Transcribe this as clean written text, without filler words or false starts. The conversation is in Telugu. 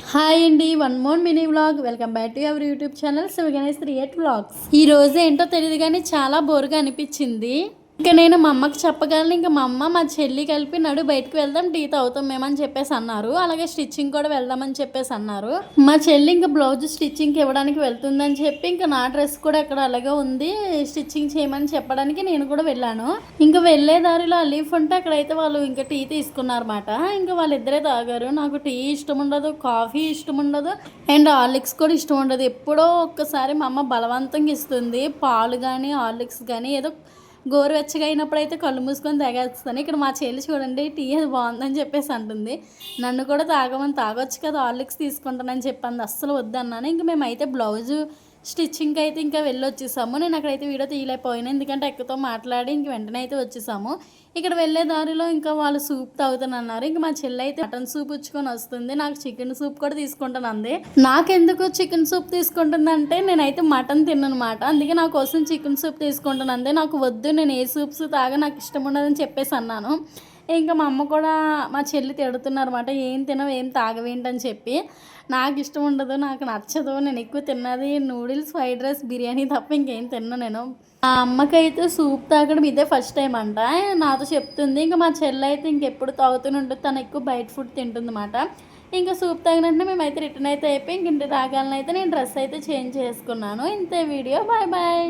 హాయ్ అండి, one more mini vlog. Welcome back to our YouTube channel Sivaganesh create vlogs. ఈ రోజు ఏంటో తెలియదు కానీ చాలా బోరుగా అనిపించింది. ఇంకా నేను మా అమ్మకి చెప్పగలను. ఇంకా మా అమ్మ మా చెల్లి కలిపి నడు బయటకు వెళ్దాం, టీ తాగుతాం మేమని చెప్పేసి అన్నారు. అలాగే స్టిచ్చింగ్ కూడా వెళ్దామని చెప్పేసి అన్నారు. మా చెల్లి ఇంకా బ్లౌజ్ స్టిచ్చింగ్కి ఇవ్వడానికి వెళ్తుందని చెప్పి ఇంకా నా డ్రెస్ కూడా అక్కడ అలాగే ఉంది, స్టిచ్చింగ్ చేయమని చెప్పడానికి నేను కూడా వెళ్ళాను. ఇంకా వెళ్ళే దారిలో లీఫ్ ఉంటే అక్కడైతే వాళ్ళు ఇంకా టీ తీసుకున్నారన్నమాట. ఇంకా వాళ్ళిద్దరే తాగారు. నాకు టీ ఇష్టం ఉండదు, కాఫీ ఇష్టం ఉండదు, అండ్ హార్లిక్స్ కూడా ఇష్టం ఉండదు. ఎప్పుడో ఒక్కసారి మా అమ్మ బలవంతంగా ఇస్తుంది పాలు కానీ హార్లిక్స్ కానీ. ఏదో గోరువెచ్చగా అయినప్పుడైతే కళ్ళు మూసుకొని తాగేస్తాను. ఇక్కడ మా చెల్లి చూడండి, టీ అది బాగుందని చెప్పేసి అంటుంది. నన్ను కూడా తాగొచ్చు కదా, హార్లిక్స్ తీసుకుంటానని చెప్పింది. అస్సలు వద్దన్నాను. ఇంక మేమైతే బ్లౌజు స్టిచ్చింగ్కి అయితే ఇంకా వెళ్ళొచ్చేసాము. నేను అక్కడైతే వీడియో తీయలేకపోయాను, ఎందుకంటే ఎక్కతో మాట్లాడి ఇంక వెంటనే అయితే వచ్చేసాము. ఇక్కడ వెళ్ళే దారిలో ఇంకా వాళ్ళు సూప్ తాగుతానన్నారు. ఇంక మా చెల్లి అయితే మటన్ సూప్ ఇచ్చుకొని వస్తుంది. నాకు చికెన్ సూప్ కూడా తీసుకుంటాను అంది. నాకెందుకు చికెన్ సూప్ తీసుకుంటుందంటే నేనైతే మటన్ తిన్నమాట, అందుకే నా కోసం చికెన్ సూప్ తీసుకుంటాను అందే. నాకు వద్దు, నేను ఏ సూప్స్ నాకు ఇష్టం ఉండదని చెప్పేసి అన్నాను. ఇంకా మా అమ్మ కూడా మా చెల్లి తిడుతున్నారన్నమాట, ఏం తినవు ఏం తాగవేంటని చెప్పి. నాకు ఇష్టం ఉండదు, నాకు నచ్చదు, నేను ఎక్కువ తిన్నది నూడిల్స్, ఫ్రైడ్ రైస్, బిర్యానీ తప్ప ఇంకేం తిన్నా నేను. మా అమ్మకైతే సూప్ తాగడం ఇదే ఫస్ట్ టైం అంట, నాతో చెప్తుంది. ఇంకా మా చెల్లి అయితే ఇంకెప్పుడు తాగుతూనే ఉంటుంది, తను ఎక్కువ బయట ఫుడ్ తింటుందన్నమాట. ఇంకా సూప్ తాగినట్టు మేమైతే రిటర్న్ అయితే అయిపోయి ఇంక ఇంటి రాగాలని అయితే నేను డ్రెస్ అయితే చేంజ్ చేసుకున్నాను. ఇంతే వీడియో, బాయ్ బాయ్.